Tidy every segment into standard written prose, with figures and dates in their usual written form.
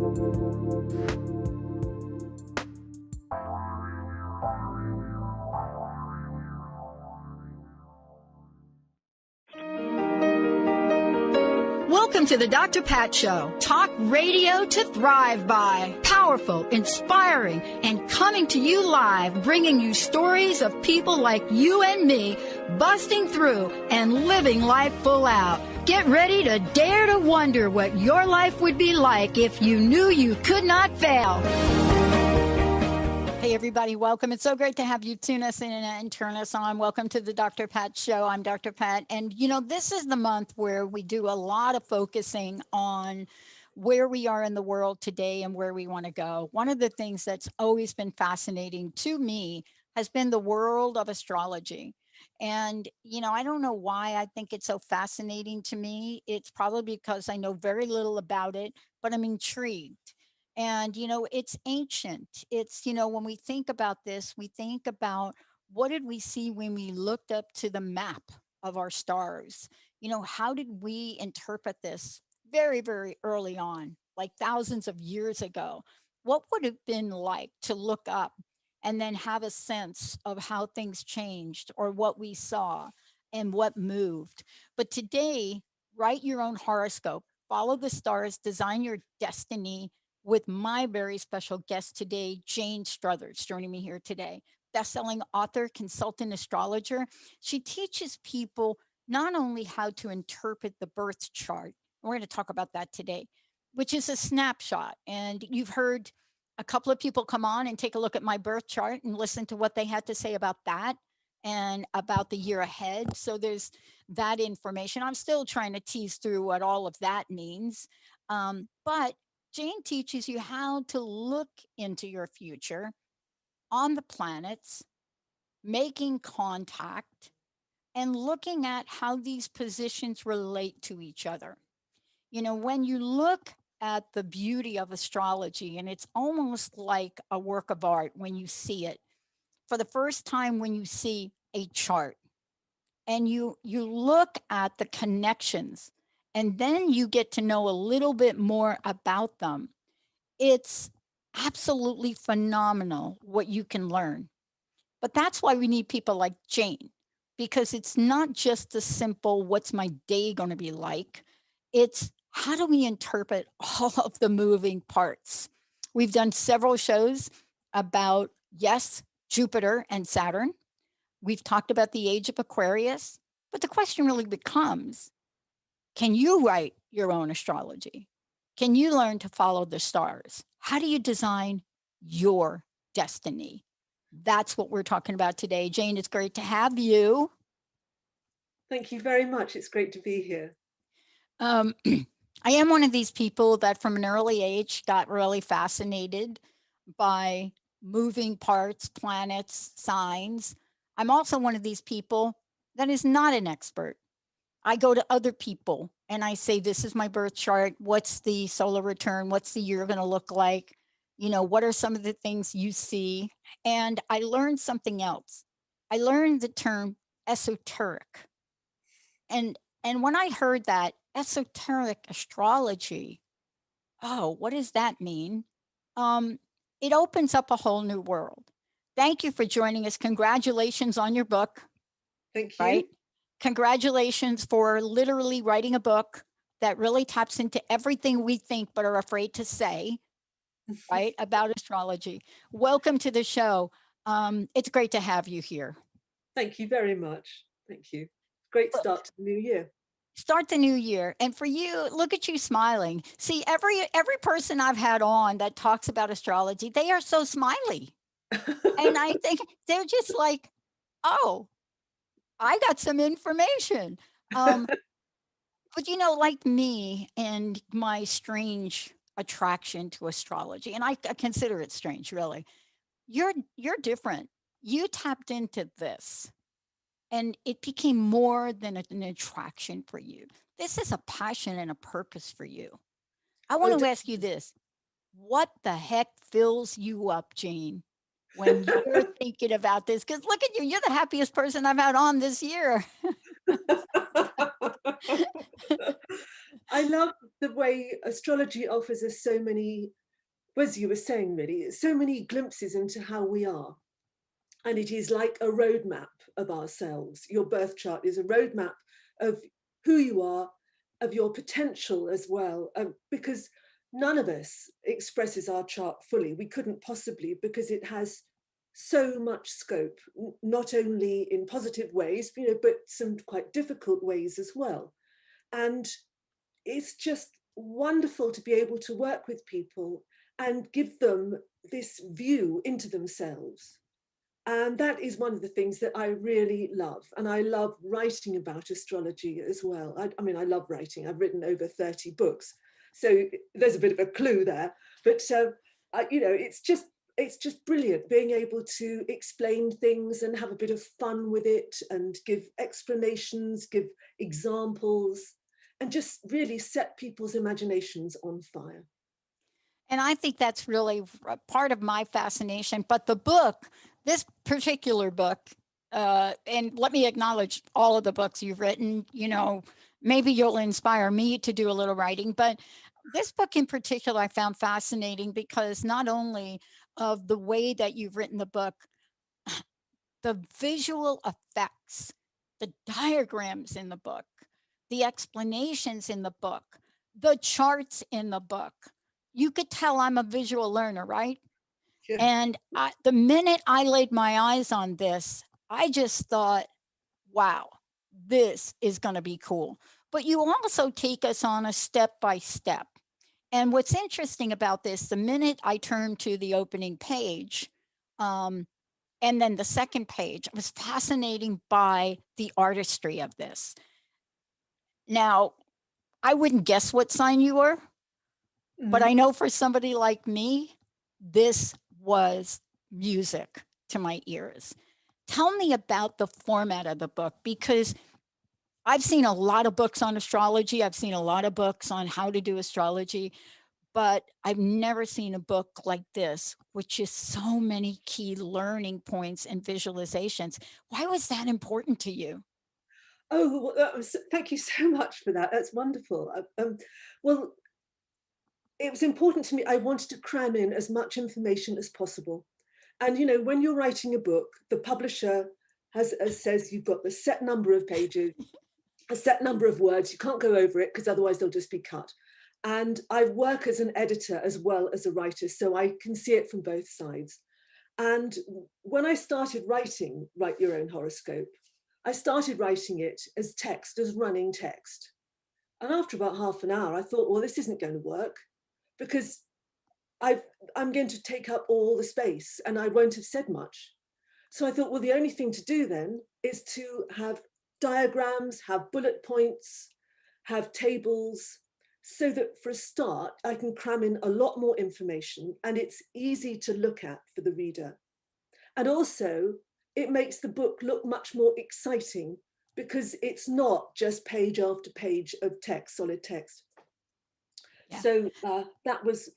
Welcome to the Dr. Pat Show. Talk radio to thrive by. Powerful, inspiring, and coming to you live, bringing you stories of people like you and me, busting through and living life full out. Get ready to dare to wonder what your life would be like if you knew you could not fail. Hey, everybody, welcome. It's so great to have you tune us in and turn us on. Welcome to the Dr. Pat Show. I'm Dr. Pat. And, you know, this is the month where we do a lot of focusing on where we are in the world today and where we want to go. One of the things that's always been fascinating to me has been the world of astrology. And, you know, I don't know why I think it's so fascinating to me. It's probably because I know very little about it, but I'm intrigued. And, you know, it's ancient. It's, you know, when we think about this, we think about what did we see when we looked up to the map of our stars? You know, how did we interpret this very, very early on, like thousands of years ago? What would it have been like to look up and then have a sense of how things changed or what we saw and what moved? But today, write your own horoscope, follow the stars, design your destiny with my very special guest today, Jane Struthers, joining me here today. Bestselling author, consultant astrologer. She teaches people not only how to interpret the birth chart, we're going to talk about that today, which is a snapshot. And you've heard a couple of people come on and take a look at my birth chart and listen to what they had to say about that and about the year ahead. So there's that information. I'm still trying to tease through what all of that means. But Jane teaches you how to look into your future on the planets, making contact, and looking at how these positions relate to each other. You know, when you look at the beauty of astrology, and it's almost like a work of art when you see it, for the first time when you see a chart and you look at the connections, and then you get to know a little bit more about them. It's absolutely phenomenal what you can learn. But that's why we need people like Jane, because it's not just a simple, what's my day going to be like? It's how do we interpret all of the moving parts? We've done several shows about, yes, Jupiter and Saturn. We've talked about the age of Aquarius. But the question really becomes, can you write your own astrology? Can you learn to follow the stars? How do you design your destiny? That's what we're talking about today. Jane, it's great to have you. Thank you very much. It's great to be here. I am one of these people that from an early age got really fascinated by moving parts, planets, signs. I'm also one of these people that is not an expert. I go to other people and I say, this is my birth chart. What's the solar return? What's the year going to look like? You know, what are some of the things you see? And I learned something else. I learned the term esoteric. And when I heard that esoteric astrology, oh, what does that mean? It opens up a whole new world. Thank you for joining us. Congratulations on your book. Thank you. Right? Congratulations for literally writing a book that really taps into everything we think but are afraid to say, right, about astrology. Welcome to the show. It's great to have you here. Thank you very much. Thank you. Great start to the new year. Start the new year. And for you, look at you smiling. See, every person I've had on that talks about astrology, they are so smiley. And I think they're just like, oh, I got some information. But you know, like me and my strange attraction to astrology, and I consider it strange, really. You're different. You tapped into this, and it became more than an attraction for you. This is a passion and a purpose for you. I want to ask you this: what the heck fills you up, Jane, when you're thinking about this? Because look at you, you're the happiest person I've had on this year. I love the way astrology offers us so many, as you were saying, really, so many glimpses into how we are. And it is like a roadmap of ourselves. Your birth chart is a roadmap of who you are, of your potential as well, because none of us expresses our chart fully. We couldn't possibly, because it has so much scope, not only in positive ways, but some quite difficult ways as well. And it's just wonderful to be able to work with people and give them this view into themselves. And that is one of the things that I really love. And I love writing about astrology as well. I mean, I love writing. I've written over 30 books. So there's a bit of a clue there. But, it's just brilliant being able to explain things and have a bit of fun with it and give explanations, give examples, and just really set people's imaginations on fire. And I think that's really part of my fascination. But the book, this particular book, and let me acknowledge all of the books you've written, maybe you'll inspire me to do a little writing, but this book in particular I found fascinating because not only of the way that you've written the book, the visual effects, the diagrams in the book, the explanations in the book, the charts in the book. You could tell I'm a visual learner, right? Yeah. And the minute I laid my eyes on this, I just thought, wow, this is going to be cool. But you also take us on a step by step. And what's interesting about this, the minute I turned to the opening page, and then the second page, I was fascinated by the artistry of this. Now, I wouldn't guess what sign you were, but I know for somebody like me, this was music to my ears. Tell me about the format of the book, because I've seen a lot of books on astrology. I've seen a lot of books on how to do astrology, but I've never seen a book like this, which is so many key learning points and visualizations. Why was that important to you? Oh, well, thank you so much for that. That's wonderful. Well, it was important to me. I wanted to cram in as much information as possible. And, when you're writing a book, the publisher says you've got the set number of pages, a set number of words. You can't go over it because otherwise they'll just be cut. And I work as an editor as well as a writer, so I can see it from both sides. And when I started writing Write Your Own Horoscope, I started writing it as text, as running text. And after about half an hour, I thought, well, this isn't going to work because I'm going to take up all the space and I won't have said much. So I thought, well, the only thing to do then is to have diagrams, have bullet points, have tables, so that for a start, I can cram in a lot more information and it's easy to look at for the reader. And also, it makes the book look much more exciting because it's not just page after page of text, solid text. Yeah. So that was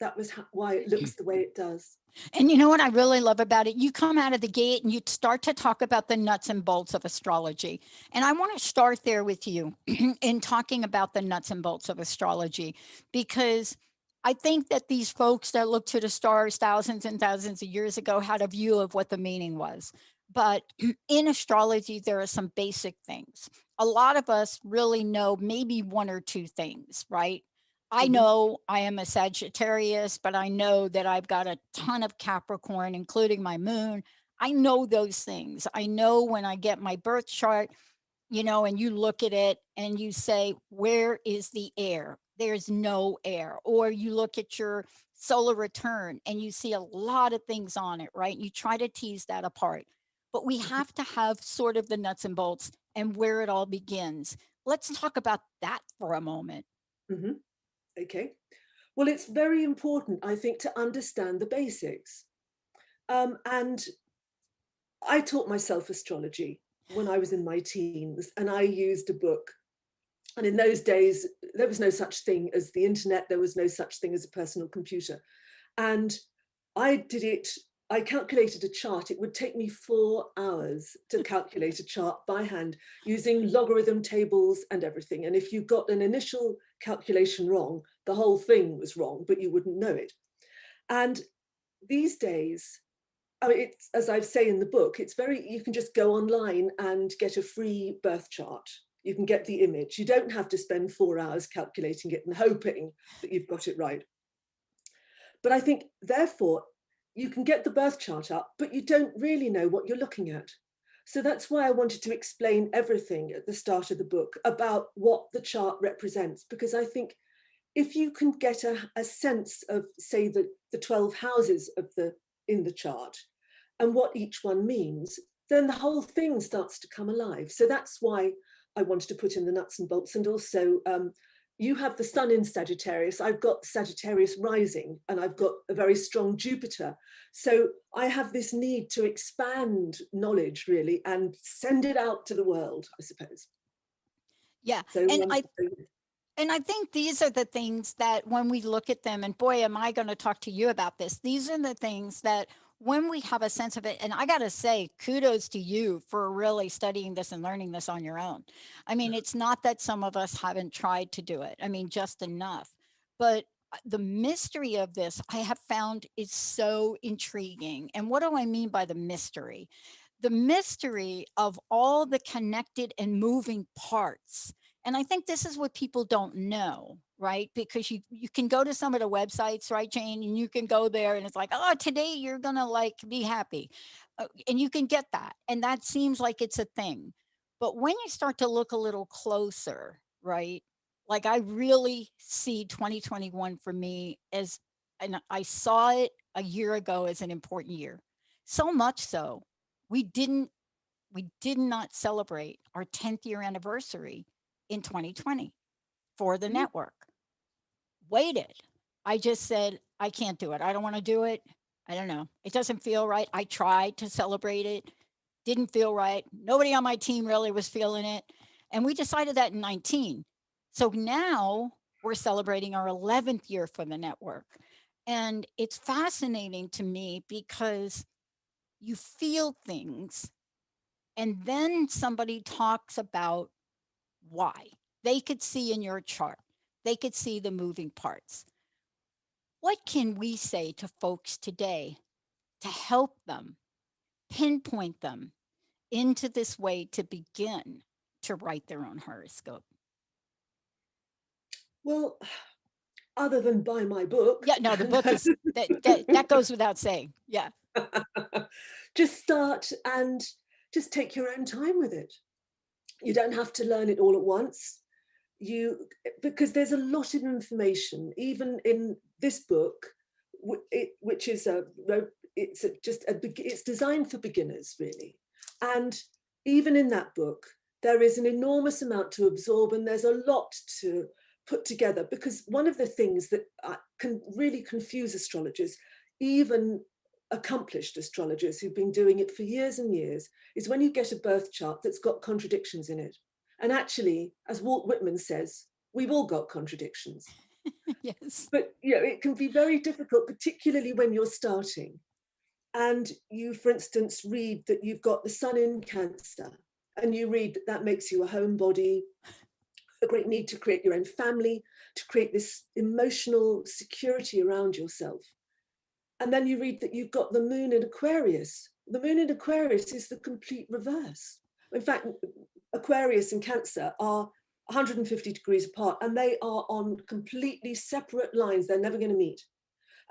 why it looks the way it does. And you know what I really love about it? You come out of the gate and you start to talk about the nuts and bolts of astrology. And I want to start there with you in talking about the nuts and bolts of astrology, because I think that these folks that looked to the stars thousands and thousands of years ago had a view of what the meaning was. But in astrology, there are some basic things. A lot of us really know maybe one or two things, right? I know I am a Sagittarius, but I know that I've got a ton of Capricorn, including my moon. I know those things. I know when I get my birth chart, and you look at it and you say, where is the air? There's no air. Or you look at your solar return and you see a lot of things on it, right? You try to tease that apart. But we have to have sort of the nuts and bolts and where it all begins. Let's talk about that for a moment. Mm-hmm. Okay. Well, it's very important, I think, to understand the basics. And I taught myself astrology when I was in my teens, and I used a book. And in those days, there was no such thing as the internet. There was no such thing as a personal computer. And I calculated a chart. It would take me 4 hours to calculate a chart by hand using logarithm tables and everything. And if you got an initial calculation wrong, the whole thing was wrong, but you wouldn't know it. And these days, I mean, it's, as I say in the book, it's very, you can just go online and get a free birth chart. You can get the image. You don't have to spend 4 hours calculating it and hoping that you've got it right. But I think, therefore, you can get the birth chart up, but you don't really know what you're looking at. So that's why I wanted to explain everything at the start of the book about what the chart represents, because I think if you can get a sense of, say, the 12 houses of in the chart and what each one means, then the whole thing starts to come alive. So that's why I wanted to put in the nuts and bolts. And also, you have the sun in Sagittarius, I've got Sagittarius rising, and I've got a very strong Jupiter. So I have this need to expand knowledge, really, and send it out to the world, I suppose. Yeah. So, And I think these are the things that when we look at them, and boy, am I going to talk to you about this. These are the things that when we have a sense of it, and I got to say, kudos to you for really studying this and learning this on your own. I mean, it's not that some of us haven't tried to do it. I mean, just enough. But the mystery of this, I have found is so intriguing. And what do I mean by the mystery? The mystery of all the connected and moving parts. And I think this is what people don't know, right? Because you can go to some of the websites, right, Jane, and you can go there and it's like, oh, today you're gonna like be happy, and you can get that, and that seems like it's a thing. But when you start to look a little closer, right, like I really see 2021 for me as, and I saw it a year ago as an important year, so much so we didn't we did not celebrate our 10th year anniversary in 2020 for the network. Waited. I just said, I can't do it. I don't want to do it. I don't know. It doesn't feel right. I tried to celebrate it. Didn't feel right. Nobody on my team really was feeling it. And we decided that in 19. So now we're celebrating our 11th year for the network. And it's fascinating to me because you feel things and then somebody talks about why. They could see in your chart, they could see the moving parts. What can we say to folks today to help them pinpoint them into this way to begin to write their own horoscope? well, other than buy my book. Yeah, no, the book is that goes without saying. Yeah. Just start and just take your own time with it. You don't have to learn it all at once. Because there's a lot of information, even in this book, which is it's designed for beginners, really. And even in that book, there is an enormous amount to absorb, and there's a lot to put together, because one of the things that can really confuse astrologers, even accomplished astrologers who've been doing it for years and years, is when you get a birth chart that's got contradictions in it. And actually, as Walt Whitman says, we've all got contradictions. Yes. But it can be very difficult, particularly when you're starting. And you, for instance, read that you've got the sun in Cancer, and you read that makes you a homebody, a great need to create your own family, to create this emotional security around yourself. And then you read that you've got the moon in Aquarius. The moon in Aquarius is the complete reverse. In fact, Aquarius and Cancer are 150 degrees apart, and they are on completely separate lines. They're never going to meet.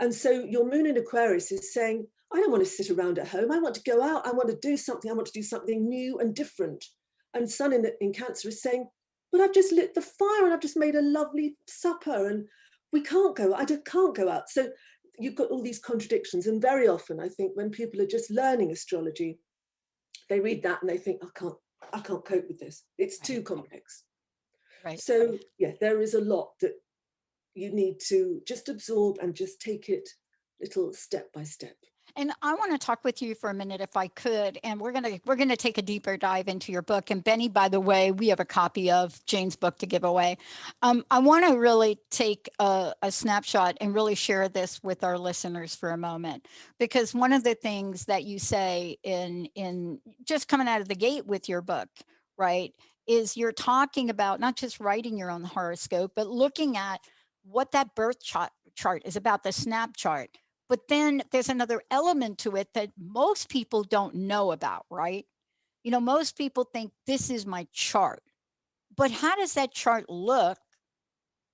And so your moon in Aquarius is saying, I don't want to sit around at home. I want to go out. I want to do something. I want to do something new and different. And Sun in Cancer is saying, but I've just lit the fire and I've just made a lovely supper and we can't go. I just can't go out. So you've got all these contradictions. And very often, I think, when people are just learning astrology, they read that and they think, I can't cope with this. It's too complex. Right. So yeah, there is a lot that you need to just absorb and just take it little step by step. And I want to talk with you for a minute, if I could. And we're gonna take a deeper dive into your book. And Benny, by the way, we have a copy of Jane's book to give away. I want to really take a snapshot and really share this with our listeners for a moment, because one of the things that you say in just coming out of the gate with your book, right, is you're talking about not just writing your own horoscope, but looking at what that birth chart is about, the snap chart. But then there's another element to it that most people don't know about, right? You know, most people think this is my chart, but how does that chart look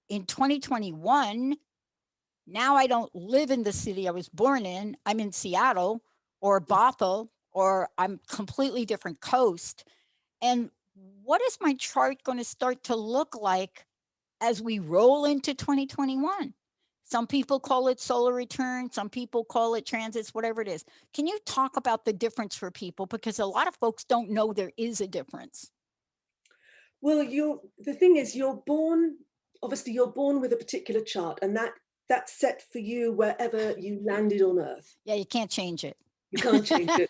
in 2021? Now I don't live in the city I was born in. I'm in Seattle or Bothell, or I'm completely different coast. And what is my chart going to start to look like as we roll into 2021? Some people call it solar return, some people call it transits, whatever it is. Can you talk about the difference for people? Because a lot of folks don't know there is a difference. Well, the thing is, obviously you're born with a particular chart, and that's set for you wherever you landed on Earth. Yeah, you can't change it. You can't change it.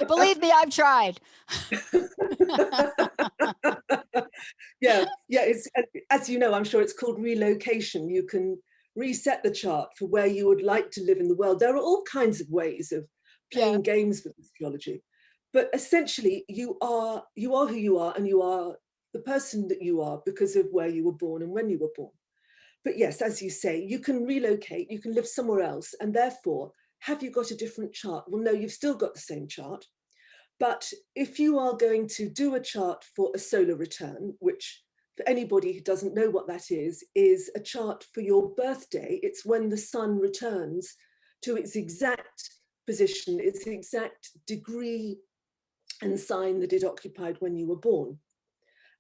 Believe me, I've tried. Yeah, it's, as you know, I'm sure it's called relocation. You can reset the chart for where you would like to live in the world. There are all kinds of ways of playing games with astrology, but essentially you are who you are, and you are the person that you are because of where you were born and when you were born. But yes, as you say, you can relocate, you can live somewhere else, and therefore, have you got a different chart? Well, no, you've still got the same chart. But if you are going to do a chart for a solar return, which for anybody who doesn't know what that is a chart for your birthday. It's when the sun returns to its exact position, its exact degree and sign that it occupied when you were born.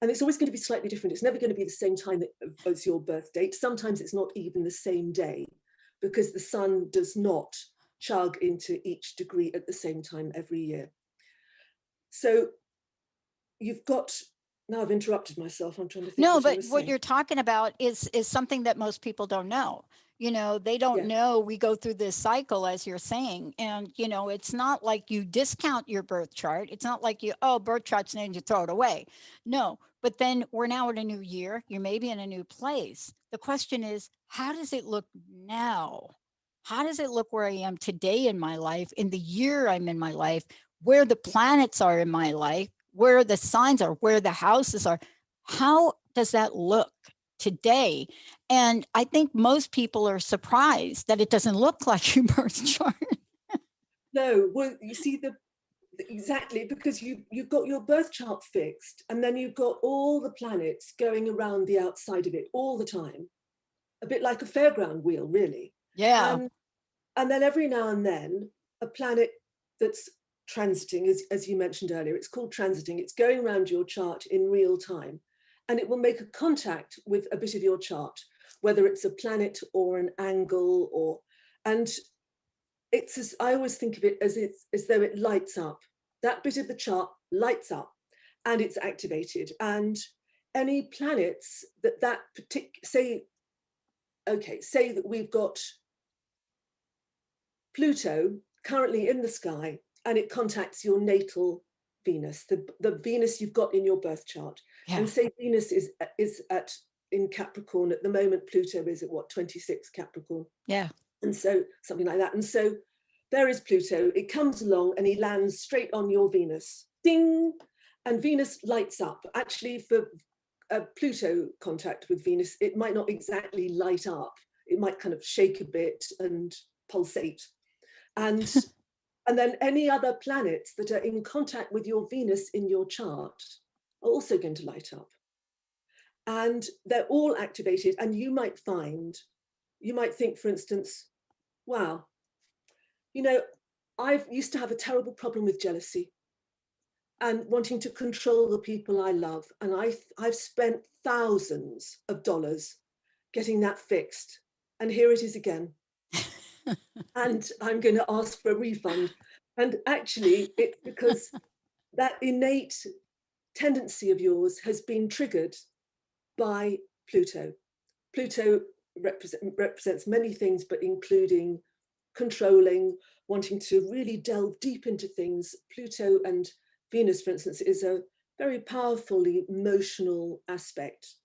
And it's always going to be slightly different. It's never going to be the same time as your birth date. Sometimes it's not even the same day, because the sun does not chug into each degree at the same time every year. So you've got, now I've interrupted myself. I'm trying to think. No, but what you're talking about is something that most people don't know. You know, they don't know we go through this cycle, as you're saying. And, you know, it's not like you discount your birth chart. It's not like birth chart's and you throw it away. No, but then we're now in a new year. You're maybe in a new place. The question is, how does it look now? How does it look where I am today in my life, in the year I'm in my life, where the planets are in my life, where the signs are, where the houses are? How does that look today? And I think most people are surprised that it doesn't look like your birth chart. No, well, you see, exactly, because you've got your birth chart fixed, and then you've got all the planets going around the outside of it all the time, a bit like a fairground wheel, really. Yeah. And then every now and then, a planet that's transiting, as you mentioned earlier, it's called transiting, it's going around your chart in real time, and it will make a contact with a bit of your chart, whether it's a planet or an angle, and it's I always think of it as though it lights up. That bit of the chart lights up and it's activated. And any planets that particular, say that we've got Pluto currently in the sky, and it contacts your natal Venus, the Venus you've got in your birth chart. Yeah. And say Venus is in Capricorn at the moment. Pluto is at 26 Capricorn. Yeah. And so something like that. And so there is Pluto. It comes along and he lands straight on your Venus. Ding! And Venus lights up. Actually, for a Pluto contact with Venus, it might not exactly light up. It might kind of shake a bit and pulsate. And then any other planets that are in contact with your Venus in your chart are also going to light up. And they're all activated. And you might think, for instance, wow, I used to have a terrible problem with jealousy and wanting to control the people I love. And I've spent thousands of dollars getting that fixed. And here it is again. And I'm going to ask for a refund. And actually, it's because that innate tendency of yours has been triggered by Pluto. Pluto represents many things, but including controlling, wanting to really delve deep into things. Pluto and Venus, for instance, is a very powerfully emotional aspect.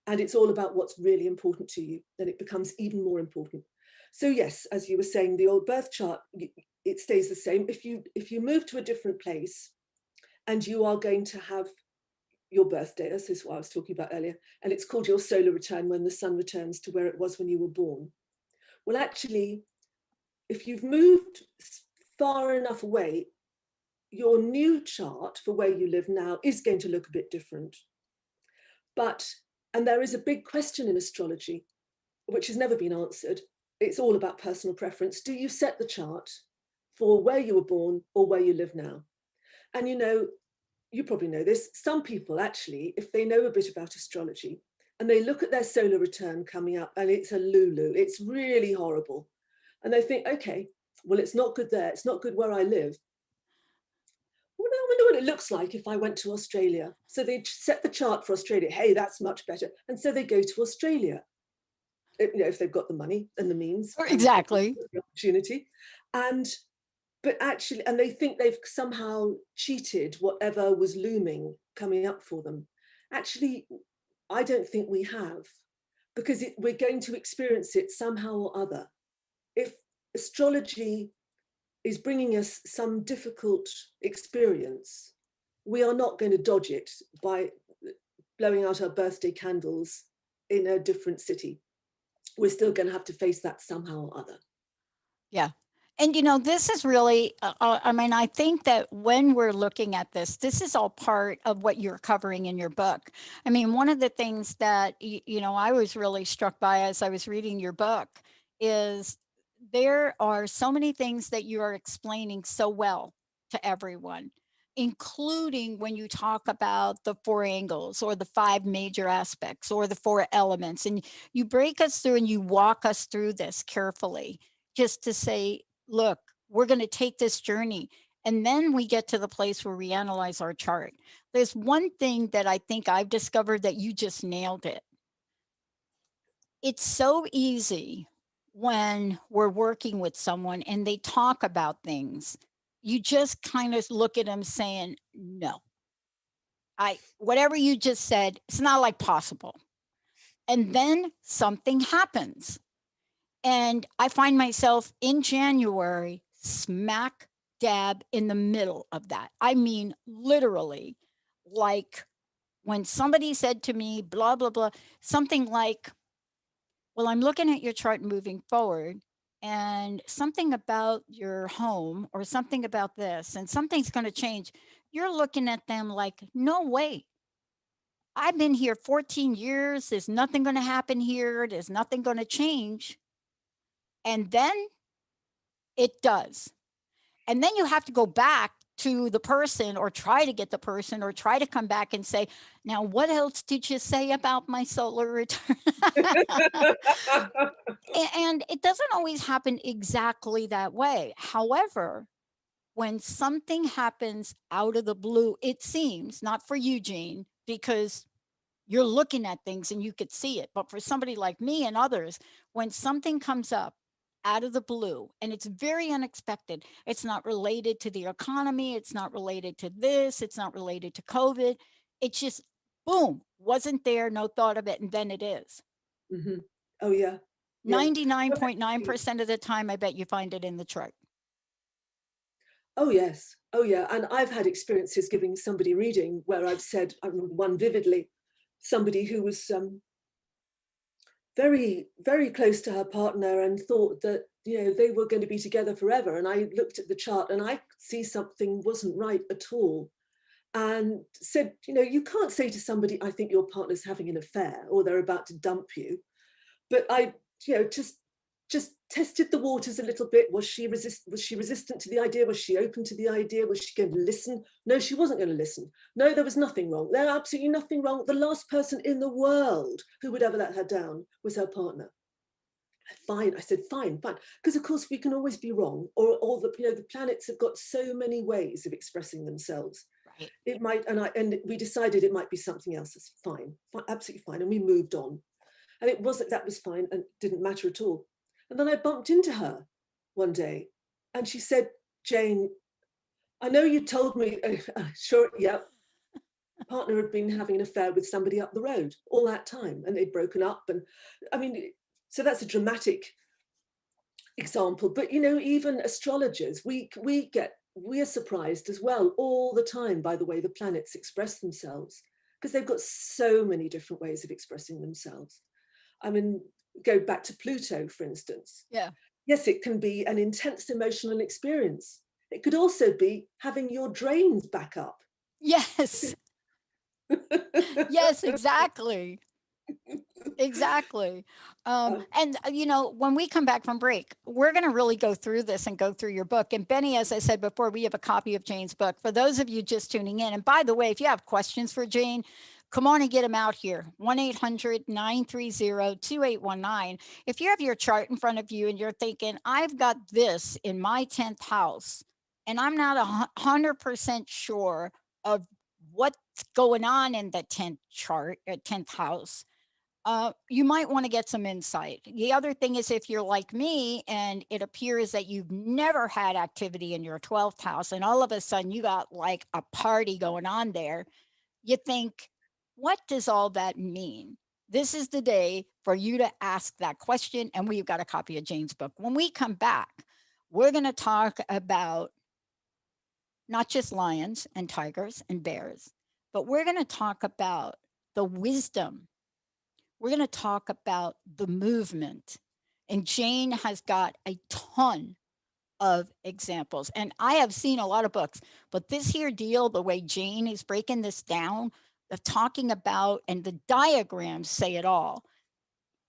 And it's all about what's really important to you. Then it becomes even more important. So yes, as you were saying, the old birth chart, it stays the same. If you move to a different place and you are going to have your birthday. This is what I was talking about earlier. And it's called your solar return, when the sun returns to where it was when you were born. Well, actually, if you've moved far enough away, your new chart for where you live now is going to look a bit different. And there is a big question in astrology, which has never been answered. It's all about personal preference. Do you set the chart for where you were born or where you live now? And you probably know this, some people actually, if they know a bit about astrology and they look at their solar return coming up and it's a Lulu, it's really horrible. And they think, okay, well, it's not good there. It's not good where I live. Well, I wonder what it looks like if I went to Australia. So they set the chart for Australia. Hey, that's much better. And so they go to Australia, if they've got the money and the means. Exactly. The opportunity. But actually, and they think they've somehow cheated whatever was looming coming up for them. Actually, I don't think we have, because we're going to experience it somehow or other. If astrology is bringing us some difficult experience, we are not going to dodge it by blowing out our birthday candles in a different city. We're still going to have to face that somehow or other. Yeah. And this is really, I mean, I think that when we're looking at this is all part of what you're covering in your book. I mean, one of the things that, I was really struck by as I was reading your book is there are so many things that you are explaining so well to everyone, including when you talk about the four angles or the five major aspects or the four elements. And you break us through and you walk us through this carefully, just to say, look, we're going to take this journey. And then we get to the place where we analyze our chart. There's one thing that I think I've discovered that you just nailed it. It's so easy when we're working with someone and they talk about things. You just kind of look at them saying, no, whatever you just said, it's not like possible. And then something happens. And I find myself in January smack dab in the middle of that. I mean, literally, like when somebody said to me, blah, blah, blah, something like, well, I'm looking at your chart moving forward and something about your home or something about this and something's going to change. You're looking at them like, no way. I've been here 14 years. There's nothing going to happen here. There's nothing going to change. And then it does. And then you have to go back to the person or try to get the person or try to come back and say, now, what else did you say about my solar return? And it doesn't always happen exactly that way. However, when something happens out of the blue, it seems, not for you, Jane, because you're looking at things and you could see it. But for somebody like me and others, when something comes up out of the blue and it's very unexpected, it's not related to the economy, it's not related to this, it's not related to COVID. It's just boom, wasn't there, no thought of it, and then it is. Mm-hmm. Oh, yeah. 99.9% of the time, I bet you find it in the chart. Oh, yes. Oh, yeah. And I've had experiences giving somebody reading where I've said, I remember one vividly, somebody who was very, very close to her partner and thought that, they were going to be together forever. And I looked at the chart and I could see something wasn't right at all. And said, you can't say to somebody, I think your partner's having an affair or they're about to dump you. But I, just tested the waters a little bit. Was she resistant to the idea? Was she open to the idea? Was she going to listen? No, she wasn't going to listen. No, there was nothing wrong. There absolutely nothing wrong. The last person in the world who would ever let her down was her partner. Fine, I said, fine. Because of course we can always be wrong, or the planets have got so many ways of expressing themselves. Right. It might, and we decided it might be something else. It's fine, absolutely fine. And we moved on. And it wasn't, that was fine and didn't matter at all. And then I bumped into her one day and she said, Jane, I know you told me, sure, yeah, partner had been having an affair with somebody up the road all that time and they'd broken up. And I mean, so that's a dramatic example. But, even astrologers, we get we are surprised as well all the time by the way the planets express themselves, because they've got so many different ways of expressing themselves. I mean, go back to Pluto, for instance. Yeah. Yes, it can be an intense emotional experience. It could also be having your drains back up. Yes. Yes, exactly. Exactly. And you know, when we come back from break, we're going to really go through this and go through your book. And Benny, as I said before, we have a copy of Jane's book. For those of you just tuning in, and by the way, if you have questions for Jane, come on and get them out here. 1-800-930-2819. If you have your chart in front of you and you're thinking, I've got this in my 10th house, and I'm not 100% sure of what's going on in the 10th chart, 10th house, you might want to get some insight. The other thing is, if you're like me and it appears that you've never had activity in your 12th house and all of a sudden you got like a party going on there, you think, what does all that mean? This is the day for you to ask that question. And we've got a copy of Jane's book. When we come back, we're going to talk about not just lions and tigers and bears, but we're going to talk about the wisdom. We're going to talk about the movement. And Jane has got a ton of examples. And I have seen a lot of books, but this here deal, the way Jane is breaking this down, the talking about, and the diagrams say it all.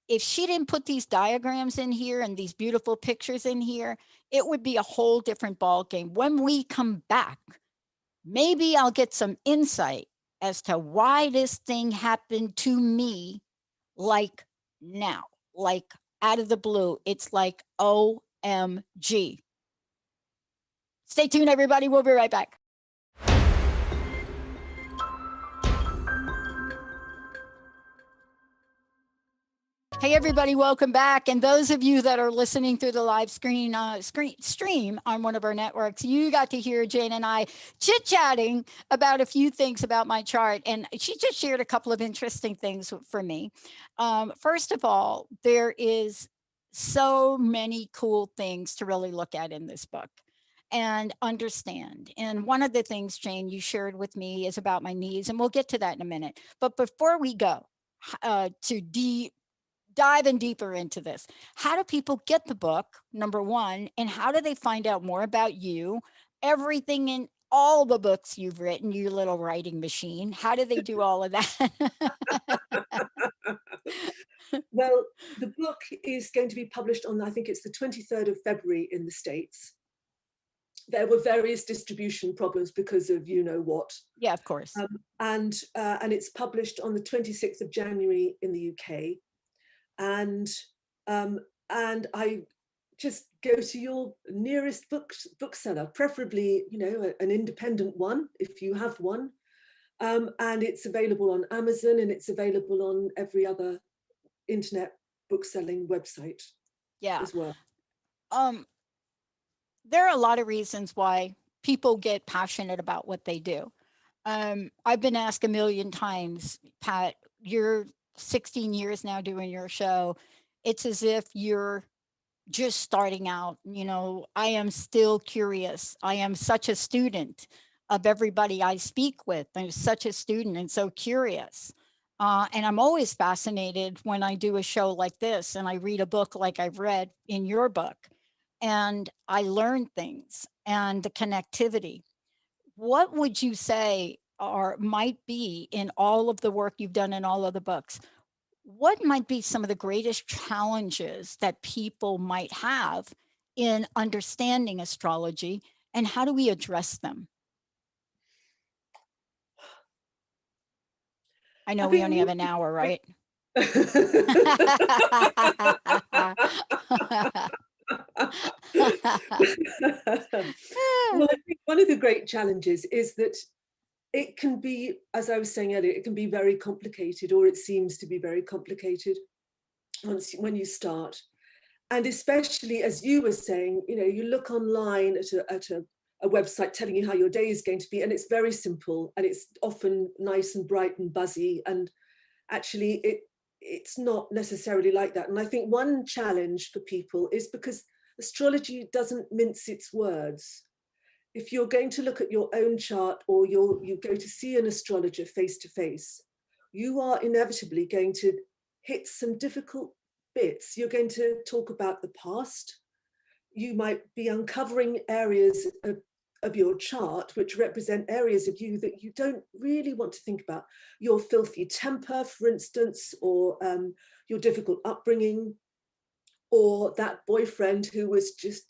If she didn't put these diagrams in here and these beautiful pictures in here, it would be a whole different ball game. When we come back, maybe I'll get some insight as to why this thing happened to me, like now, like out of the blue. It's like OMG. Stay tuned, everybody. We'll be right back. Hey, everybody, welcome back. And those of you that are listening through the live stream on one of our networks, you got to hear Jane and I chit-chatting about a few things about my chart. And she just shared a couple of interesting things for me. First of all, there is so many cool things to really look at in this book and understand. And one of the things, Jane, you shared with me is about my knees, and we'll get to that in a minute. But before we go to diving deeper into this, how do people get the book, number one, and how do they find out more about you, everything in all the books you've written, you little writing machine? How do they do all of that? Well, the book is going to be published on, I think it's the 23rd of February in the States. There were various distribution problems because of you know what. Yeah, of course. And it's published on the 26th of January in the UK. And I just go to your nearest bookseller, preferably, you know, an independent one if you have one. And it's available on Amazon, and it's available on every other internet bookselling website as well. There are a lot of reasons why people get passionate about what they do. I've been asked a million times, Pat, you're 16 years now doing your show. It's as if you're just starting out. You know, I am still curious. I am such a student of everybody I speak with. I'm such a student and so curious. And I'm always fascinated when I do a show like this and I read a book like I've read in your book, and I learn things and the connectivity. What would you say or might be in all of the work you've done in all of the books? What might be some of the greatest challenges that people might have in understanding astrology, and how do we address them? I know we only have an hour, right? Well, I think one of the great challenges is that it can be, as I was saying earlier, it can be very complicated, or it seems to be very complicated when you start. And especially, as you were saying, you know, you look online at a website telling you how your day is going to be, and it's very simple, and it's often nice and bright and buzzy. And actually, it's not necessarily like that. And I think one challenge for people is because astrology doesn't mince its words. if you're going to look at your own chart, or you go to see an astrologer face to face, you are inevitably going to hit some difficult bits. You're going to talk about the past. You might be uncovering areas of your chart which represent areas of you that you don't really want to think about. Your filthy temper, for instance, or your difficult upbringing, or that boyfriend who was just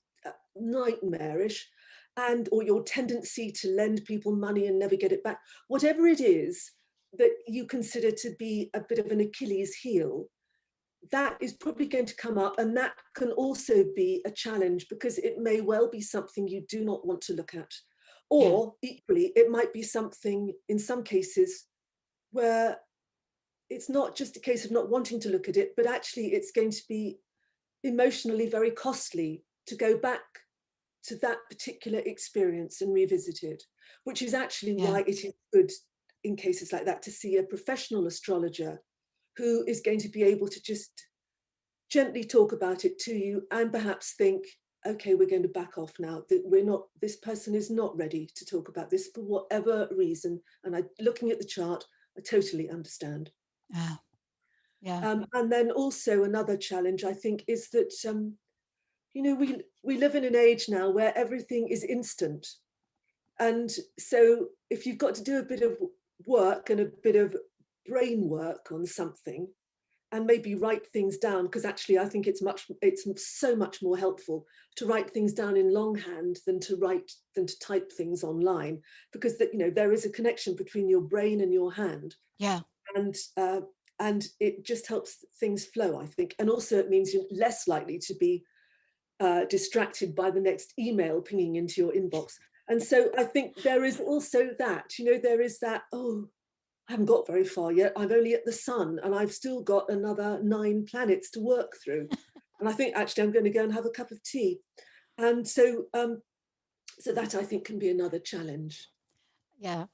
nightmarish, and or your tendency to lend people money and never get it back. Whatever it is that you consider to be a bit of an Achilles heel, that is probably going to come up, and that can also be a challenge, because it may well be something you do not want to look at. Or equally, it might be something in some cases where it's not just a case of not wanting to look at it, but actually it's going to be emotionally very costly to go back to that particular experience and revisit it, which is actually why it is good in cases like that to see a professional astrologer who is going to be able to just gently talk about it to you, and perhaps think, okay, we're going to back off now, that this person is not ready to talk about this for whatever reason. And looking at the chart, I totally understand. And then also another challenge, I think, is that we live in an age now where everything is instant. And so if you've got to do a bit of work and a bit of brain work on something, and maybe write things down, because actually I think it's so much more helpful to write things down in longhand than to type things online, because there is a connection between your brain and your hand. And it just helps things flow, I think. And also it means you're less likely to be distracted by the next email pinging into your inbox. And so I think there is also that, there is that, oh, I haven't got very far yet. I'm only at the sun, and I've still got another 9 planets to work through. And I think actually I'm going to go and have a cup of tea. And so that, I think, can be another challenge. Yeah.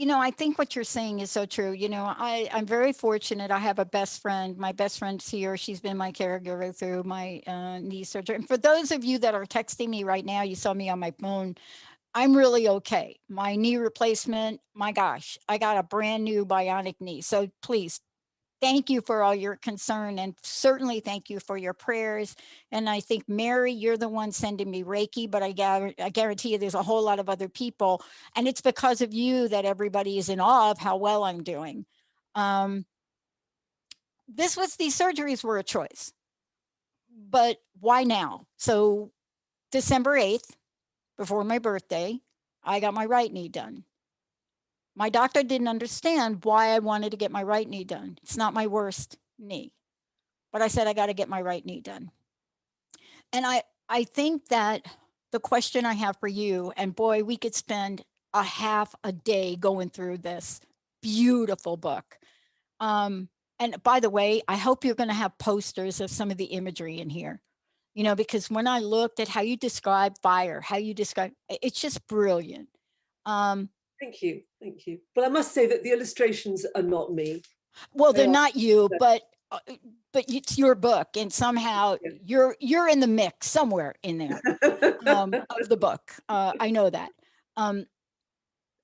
I think what you're saying is so true. I'm very fortunate. I have a best friend. My best friend's here. She's been my caregiver through my knee surgery. And for those of you that are texting me right now, you saw me on my phone. I'm really okay. My knee replacement, my gosh, I got a brand new bionic knee. So please, thank you for all your concern, and certainly thank you for your prayers. And I think, Mary, you're the one sending me Reiki, but I guarantee you there's a whole lot of other people. And it's because of you that everybody is in awe of how well I'm doing. These surgeries were a choice, but why now? So December 8th, before my birthday, I got my right knee done. My doctor didn't understand why I wanted to get my right knee done. It's not my worst knee. But I said, I got to get my right knee done. And I think that the question I have for you, and boy, we could spend a half a day going through this beautiful book. And by the way, I hope you're going to have posters of some of the imagery in here. Because when I looked at how you describe fire, it's just brilliant. Thank you. But I must say that the illustrations are not me. Well, they're not you, but it's your book, and somehow you're in the mix somewhere in there of the book. I know that. And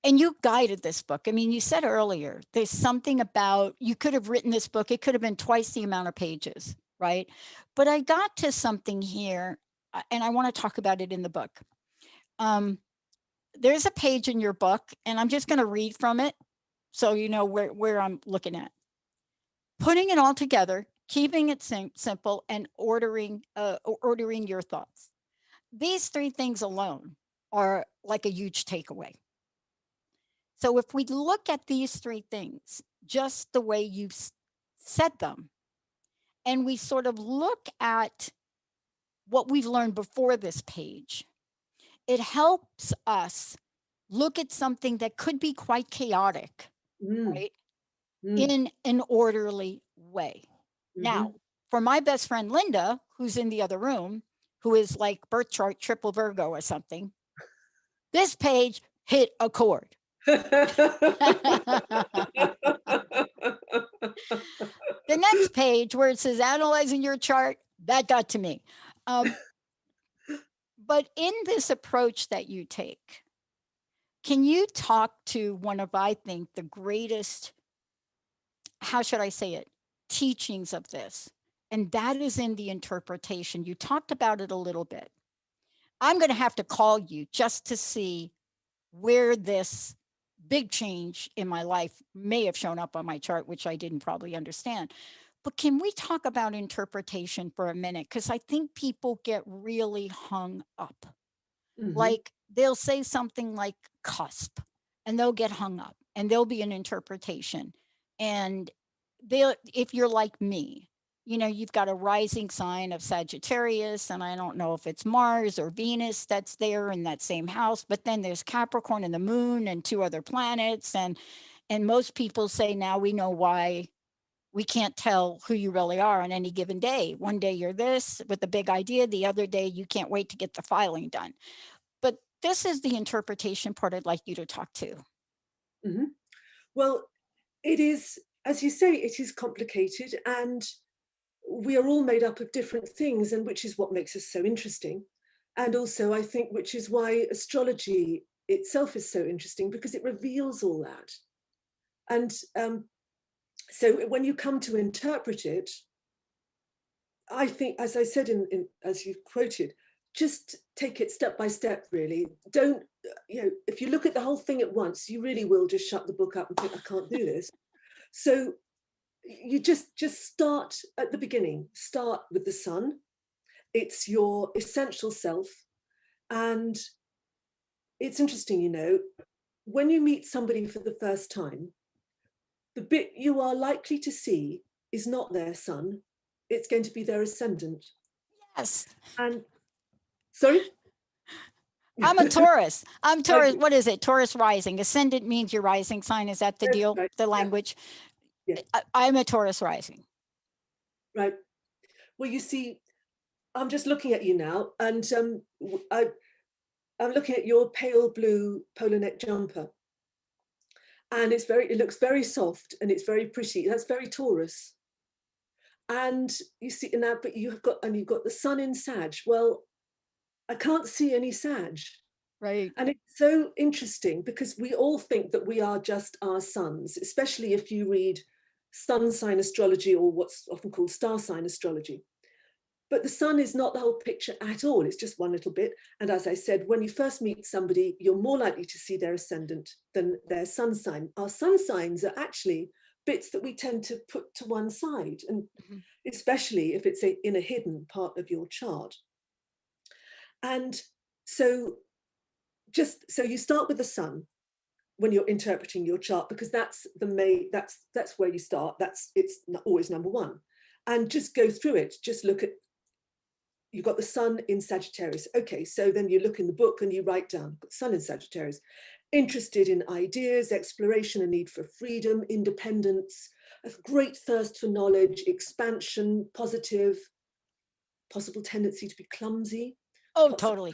you guided this book. I mean, you said earlier, there's something about, you could have written this book, it could have been twice the amount of pages, right? But I got to something here, and I want to talk about it in the book. There's a page in your book, and I'm just going to read from it so you know where I'm looking at. Putting it all together, keeping it simple, and ordering your thoughts. These 3 things alone are like a huge takeaway. So if we look at these 3 things, just the way you said them, and we sort of look at what we've learned before this page, it helps us look at something that could be quite chaotic, right? In an orderly way. Now, for my best friend Linda, who's in the other room, who is like birth chart triple Virgo or something, this page hit a chord. The next page where it says analyzing your chart, that got to me. But But in this approach that you take, can you talk to one of, I think, the greatest, how should I say it, teachings of this? And that is in the interpretation. You talked about it a little bit. I'm going to have to call you just to see where this big change in my life may have shown up on my chart, which I didn't probably understand. But can we talk about interpretation for a minute? Because I think people get really hung up. Hmm. Like they'll say something like cusp and they'll get hung up and there'll be an interpretation. And they'll, if you're like me, you know, you've got a rising sign of Sagittarius, and I don't know if it's Mars or Venus that's there in that same house, but then there's Capricorn and the moon and two other planets. And most people say now we know why we can't tell who you really are on any given day. One day you're this with a big idea, the other day you can't wait to get the filing done. But this is the interpretation part I'd like you to talk to. Hmm. Well, it is, as you say, it is complicated, and we are all made up of different things, and which is what makes us so interesting. And also, I think, which is why astrology itself is so interesting, because it reveals all that. And so when you come to interpret it, I think, as I said, as you quoted, just take it step by step, really. Don't, if you look at the whole thing at once, you really will just shut the book up and think, I can't do this. So you just start at the beginning, start with the sun. It's your essential self. And it's interesting, when you meet somebody for the first time, the bit you are likely to see is not their sun, it's going to be their ascendant. Yes. And sorry? I'm a Taurus. I'm Taurus. Okay, What is it? Taurus rising. Ascendant means your rising sign. Is that the that's deal? right. The Yeah, language? yeah, I'm a Taurus rising. right. Well, you see, I'm just looking at you now, and I'm looking at your pale blue polo neck jumper, and it looks very soft and it's very pretty. That's very Taurus. And you see now, but you've got the sun in Sag. Well, I can't see any Sag. Right. And it's so interesting because we all think that we are just our suns, especially if you read sun sign astrology or what's often called star sign astrology. But the sun is not the whole picture at all. It's just one little bit. And as I said, when you first meet somebody, you're more likely to see their ascendant than their sun sign. Our sun signs are actually bits that we tend to put to one side, and Mhm. especially if it's in a hidden part of your chart. And so so you start with the sun when you're interpreting your chart, because that's where you start. It's always number one. And just go through it. Just look at, you've got the sun in Sagittarius. Okay, so then you look in the book and you write down sun in Sagittarius. Interested in ideas, exploration, a need for freedom, independence, a great thirst for knowledge, expansion, positive, possible tendency to be clumsy. Oh, totally.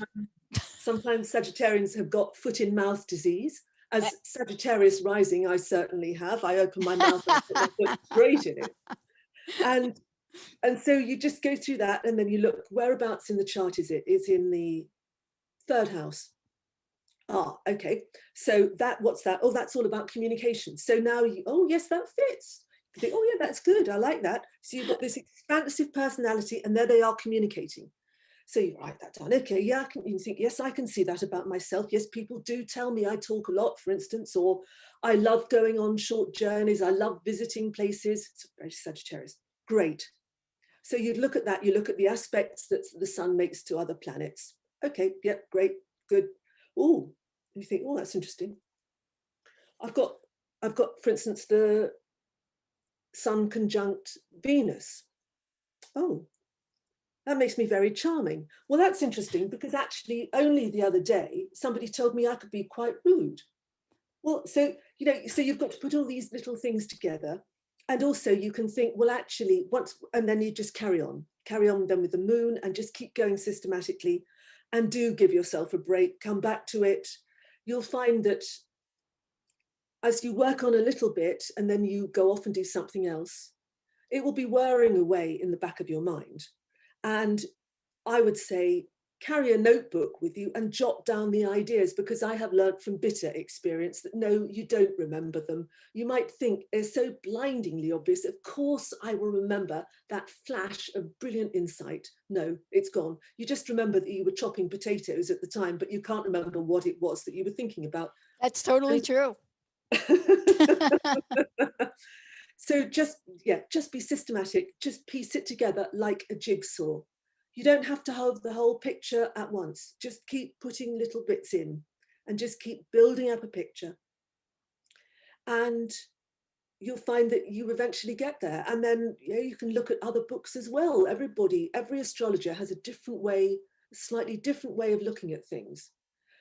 Sometimes Sagittarians have got foot in mouth disease. Eh, As Sagittarius rising, I certainly have. I open my mouth and I put my foot straight in it. And so you just go through that, and then you look, whereabouts in the chart is it? It's in the third house. Ah, okay. So what's that? Oh, that's all about communication. So now oh yes, that fits. You think, oh yeah, that's good. I like that. So you've got this expansive personality, and there they are communicating. So you write that down. Okay, yeah, you think, yes, I can see that about myself. Yes, people do tell me I talk a lot, for instance, or I love going on short journeys. I love visiting places. It's very Sagittarius. Great. So you look at that. You look at the aspects that the sun makes to other planets. Okay, yeah, great, good. Oh, you think, oh, that's interesting. I've got, for instance, the sun conjunct Venus. Oh, that makes me very charming. Well, that's interesting, because actually only the other day, somebody told me I could be quite rude. Well, so, so you've got to put all these little things together. And also you can think, well, actually and then you just carry on then with the moon, and just keep going systematically, and do give yourself a break, come back to it. You'll find that as you work on a little bit and then you go off and do something else, it will be whirring away in the back of your mind. And I would say, carry a notebook with you and jot down the ideas, because I have learned from bitter experience that no, you don't remember them. You might think they're so blindingly obvious. Of course, I will remember that flash of brilliant insight. No, it's gone. You just remember that you were chopping potatoes at the time, but you can't remember what it was that you were thinking about. That's totally true. So just be systematic, just piece it together like a jigsaw. You don't have to have the whole picture at once. Just keep putting little bits in and just keep building up a picture. And you'll find that you eventually get there. And then you can look at other books as well. Every astrologer has a different way, a slightly different way of looking at things.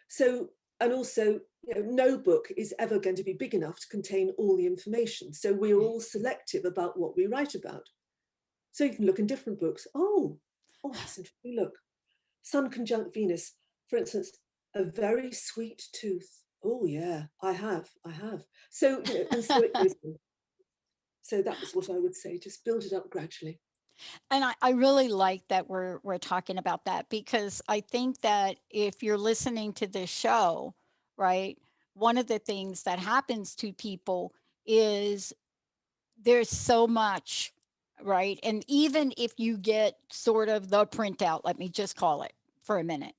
So, and also, no book is ever going to be big enough to contain all the information. So we're all selective about what we write about. So you can look in different books. Oh, that's interesting. Look, Sun conjunct Venus, for instance, a very sweet tooth. Oh yeah, I have. So, and so it goes on. So that was what I would say. Just build it up gradually. And I really like that we're talking about that, because I think that if you're listening to this show, right, one of the things that happens to people is there's so much, right? And even if you get sort of the printout, let me just call it for a minute,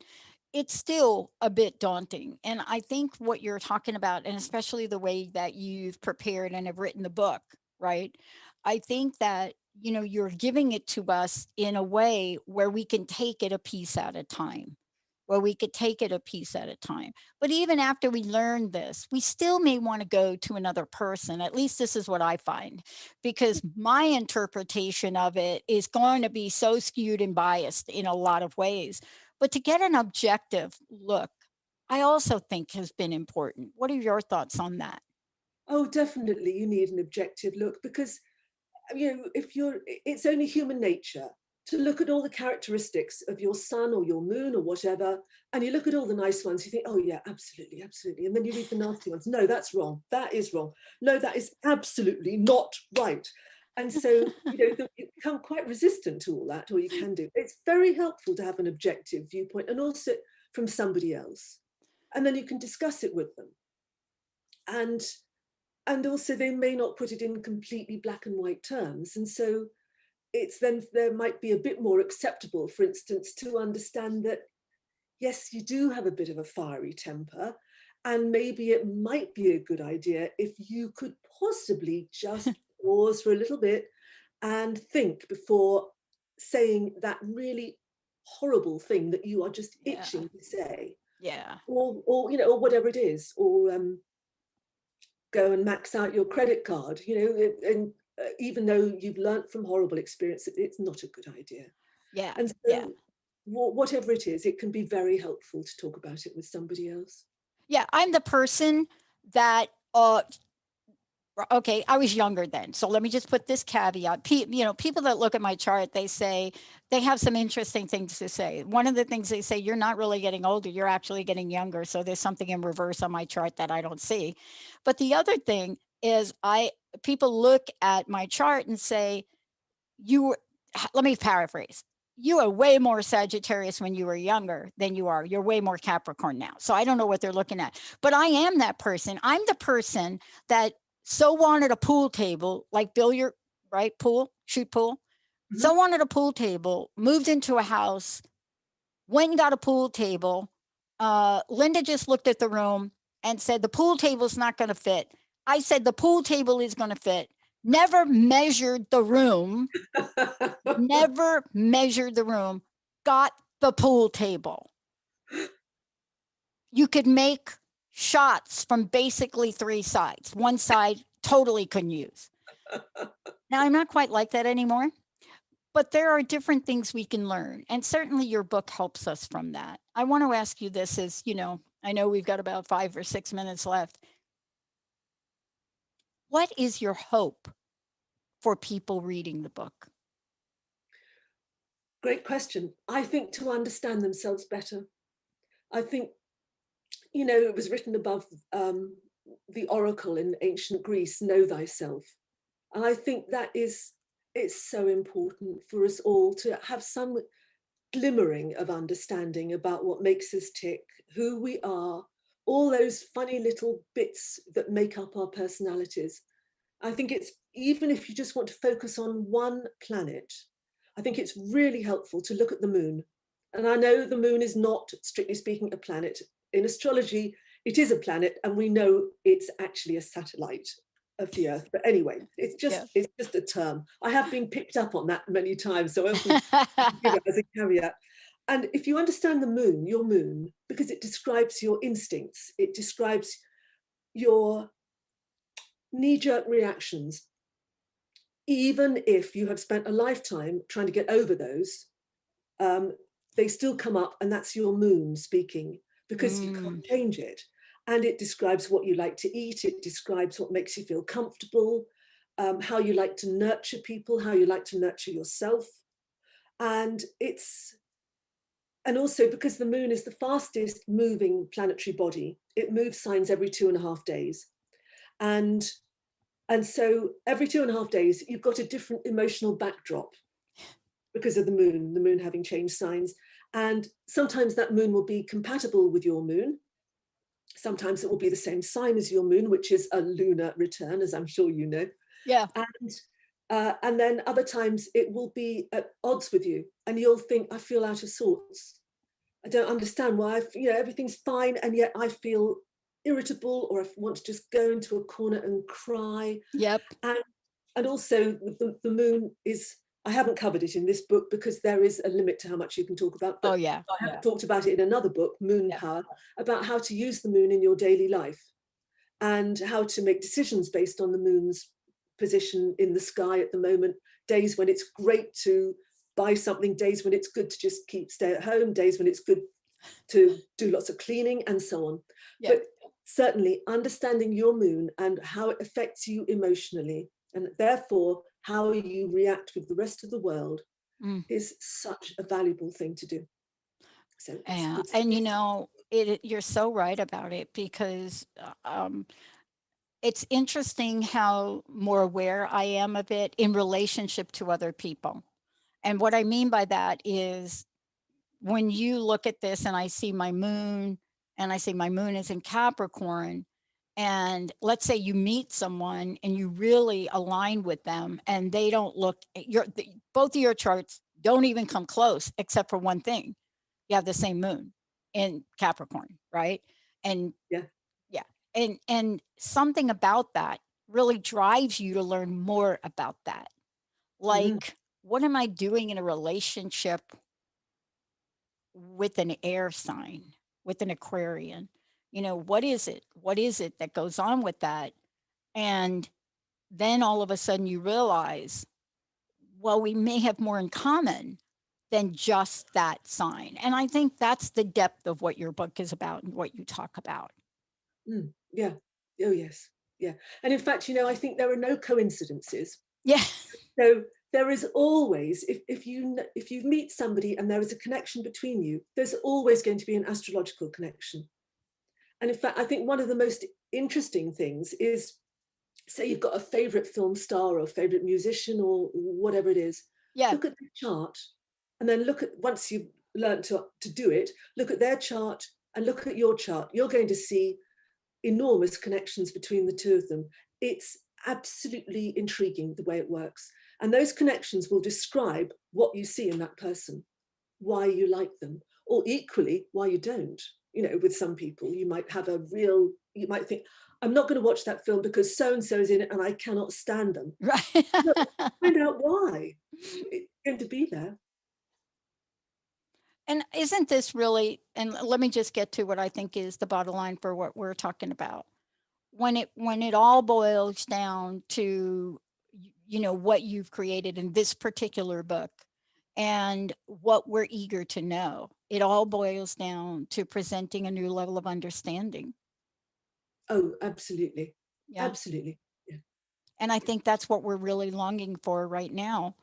it's still a bit daunting. And I think what you're talking about, and especially the way that you've prepared and have written the book, right? I think that, you're giving it to us in a way where we can take it a piece at a time, where we could take it a piece at a time. But even after we learn this, we still may want to go to another person. At least this is what I find, because my interpretation of it is going to be so skewed and biased in a lot of ways. But to get an objective look, I also think has been important. What are your thoughts on that? Oh, definitely, you need an objective look, because it's only human nature to look at all the characteristics of your sun or your moon or whatever, and you look at all the nice ones, you think, oh yeah, absolutely, absolutely. And then you read the nasty ones. No, that's wrong. That is wrong. No, that is absolutely not right. And so, you become quite resistant to all that, or you can do. It's very helpful to have an objective viewpoint, and also from somebody else. And then you can discuss it with them. And also they may not put it in completely black and white terms. And so it's then there might be a bit more acceptable, for instance, to understand that, yes, you do have a bit of a fiery temper, and maybe it might be a good idea if you could possibly just pause for a little bit and think before saying that really horrible thing that you are just itching to say. Yeah. Or whatever it is, or go and max out your credit card, and even though you've learnt from horrible experience, it's not a good idea. Yeah. And so whatever it is, it can be very helpful to talk about it with somebody else. Yeah. I'm the person that, okay, I was younger then. So let me just put this caveat. People that look at my chart, they say they have some interesting things to say. One of the things they say, you're not really getting older, you're actually getting younger. So there's something in reverse on my chart that I don't see. But the other thing is people look at my chart and say, let me paraphrase. You are way more Sagittarius when you were younger than you are. You're way more Capricorn now. So I don't know what they're looking at. But I am that person. I'm the person that so wanted a pool table, like billiard, right? Shoot pool. Mm-hmm. So wanted a pool table, moved into a house, went and got a pool table. Linda just looked at the room and said, the pool table's not going to fit. I said, the pool table is going to fit. Never measured the room, got the pool table. You could make shots from basically 3 sides. One side totally couldn't use. Now, I'm not quite like that anymore, but there are different things we can learn. And certainly your book helps us from that. I want to ask you this is, I know we've got about 5 or 6 minutes left. What is your hope for people reading the book? Great question. I think to understand themselves better. I think, it was written above the oracle in ancient Greece, know thyself. And I think it's so important for us all to have some glimmering of understanding about what makes us tick, who we are, all those funny little bits that make up our personalities. I think it's, even if you just want to focus on one planet, I think it's really helpful to look at the moon. And I know the moon is not, strictly speaking, a planet. In astrology, it is a planet, and we know it's actually a satellite of the Earth. But anyway, it's Yeah. just a term. I have been picked up on that many times, so I often give it as a caveat. And if you understand the moon, your moon, because it describes your instincts, it describes your knee-jerk reactions, even if you have spent a lifetime trying to get over those, they still come up, and that's your moon speaking, because you can't change it. And it describes what you like to eat, it describes what makes you feel comfortable, how you like to nurture people, how you like to nurture yourself. And also, because the moon is the fastest moving planetary body, it moves signs every 2.5 days. And so every 2.5 days, you've got a different emotional backdrop because of the moon having changed signs. And sometimes that moon will be compatible with your moon. Sometimes it will be the same sign as your moon, which is a lunar return, as I'm sure you know. Yeah. And then other times it will be at odds with you, and you'll think, I feel out of sorts. I don't understand why everything's fine, and yet I feel irritable, or I want to just go into a corner and cry. Yep. And also the moon is, I haven't covered it in this book because there is a limit to how much you can talk about. But Oh, yeah. I have talked about it in another book, Moon Power, about how to use the moon in your daily life and how to make decisions based on the moon's position in the sky at the moment. Days when it's great to buy something, days when it's good to just stay at home, days when it's good to do lots of cleaning, and so on. Yeah. But certainly understanding your moon and how it affects you emotionally, and therefore how you react with the rest of the world, is such a valuable thing to do. So Yeah. good. And you're so right about it, because it's interesting how more aware I am of it in relationship to other people. And what I mean by that is, when you look at this and I see my moon, and I say my moon is in Capricorn, and let's say you meet someone and you really align with them, and they don't look, both of your charts don't even come close, except for one thing. You have the same moon in Capricorn, right? And Yeah. yeah, and something about that really drives you to learn more about that. Like, what am I doing in a relationship with an air sign, with an Aquarian? What is it? What is it that goes on with that? And then all of a sudden you realize, well, we may have more in common than just that sign. And I think that's the depth of what your book is about and what you talk about. Yeah. Oh, yes. Yeah. And in fact, I think there are no coincidences. Yeah. So there is always, if you meet somebody and there is a connection between you, there's always going to be an astrological connection. And in fact, I think one of the most interesting things is, say you've got a favorite film star or favorite musician or whatever it is, Yeah. look at the chart, and then once you've learned to do it, look at their chart and look at your chart. You're going to see enormous connections between the two of them. It's absolutely intriguing the way it works. And those connections will describe what you see in that person, why you like them, or equally why you don't. With some people, you might think, I'm not going to watch that film because so-and-so is in it and I cannot stand them. Right. Look, find out why. It's going to be there. And isn't this really, and let me just get to what I think is the bottom line for what we're talking about. When it all boils down to, what you've created in this particular book and what we're eager to know, it all boils down to presenting a new level of understanding. Oh, absolutely. Yeah. Absolutely. Yeah. And I think that's what we're really longing for right now.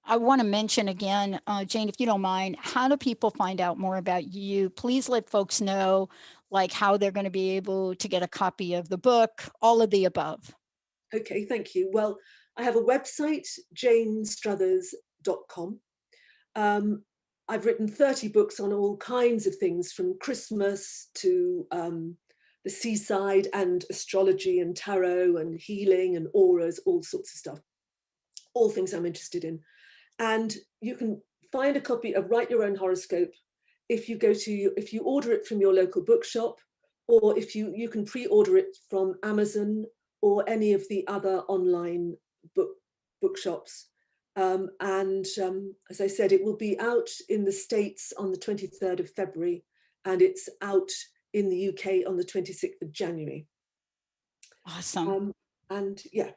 I want to mention again, Jane, if you don't mind, how do people find out more about you? Please let folks know, like, how they're going to be able to get a copy of the book, all of the above. Okay, thank you. Well, I have a website, janestruthers.com. I've written 30 books on all kinds of things, from Christmas to the seaside, and astrology and tarot and healing and auras, all sorts of stuff, all things I'm interested in. And you can find a copy of Write Your Own Horoscope if you order it from your local bookshop, or if you can pre-order it from Amazon or any of the other online bookshops. As I said, it will be out in the States on the 23rd of February, and it's out in the UK on the 26th of January. Awesome. And yeah.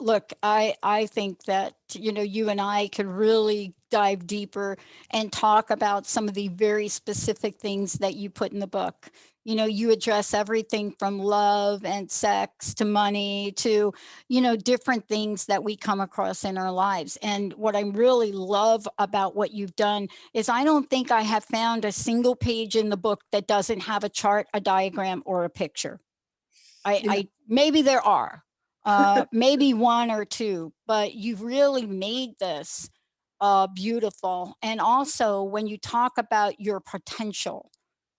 Look, I think that, you know, you and I could really dive deeper and talk about some of the very specific things that you put in the book. You know, you address everything from love and sex to money to, you know, different things that we come across in our lives. And what I really love about what you've done is I don't think I have found a single page in the book that doesn't have a chart, a diagram, or a picture. I maybe there are. Maybe one or two, but you've really made this beautiful. And also, when you talk about your potential,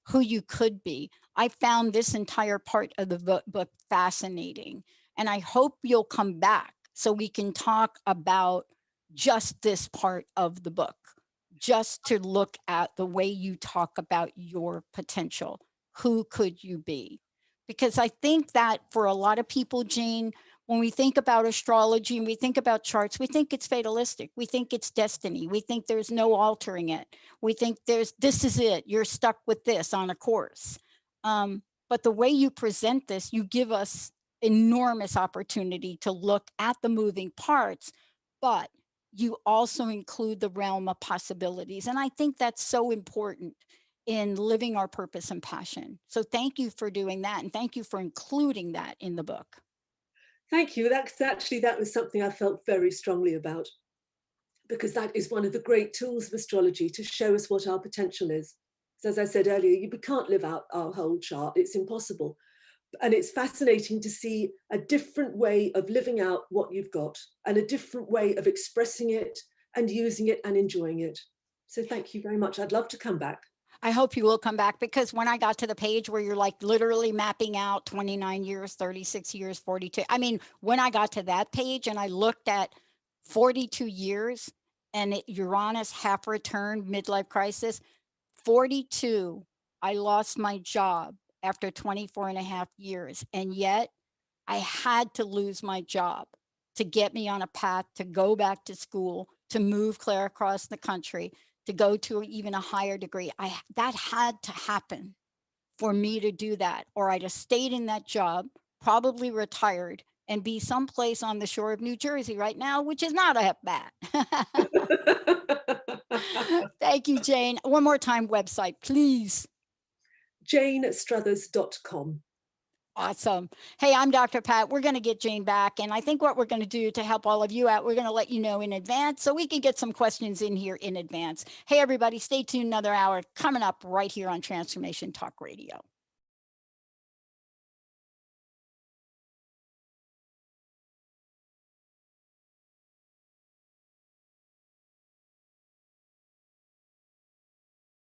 who you could be, I found this entire part of the book fascinating. And I hope you'll come back so we can talk about just this part of the book, just to look at the way you talk about your potential. Who could you be? Because I think that for a lot of people, Jane, when we think about astrology and we think about charts, we think it's fatalistic. We think it's destiny. We think there's no altering it. We think this is it. You're stuck with this on a course. But the way you present this, you give us enormous opportunity to look at the moving parts, but you also include the realm of possibilities. And I think that's so important in living our purpose and passion. So thank you for doing that. And thank you for including that in the book. Thank you. That was something I felt very strongly about, because that is one of the great tools of astrology, to show us what our potential is. So as I said earlier, we can't live out our whole chart. It's impossible. And it's fascinating to see a different way of living out what you've got, and a different way of expressing it and using it and enjoying it. So thank you very much. I'd love to come back. I hope you will come back, because when I got to the page where you're like literally mapping out 29 years, 36 years, 42. I mean, when I got to that page and I looked at 42 years and Uranus half return, midlife crisis, 42, I lost my job after 24 and a half years. And yet I had to lose my job to get me on a path to go back to school, to move clear across the country, to go to even a higher degree. That had to happen for me to do that, or I'd have stayed in that job, probably retired, and be someplace on the shore of New Jersey right now, which is not a bad. Thank you, Jane. One more time, website, please. JaneStruthers.com. Awesome. Hey, I'm Dr. Pat. We're going to get Jane back. And I think what we're going to do to help all of you out, we're going to let you know in advance so we can get some questions in here in advance. Hey, everybody, stay tuned. Another hour coming up right here on Transformation Talk Radio.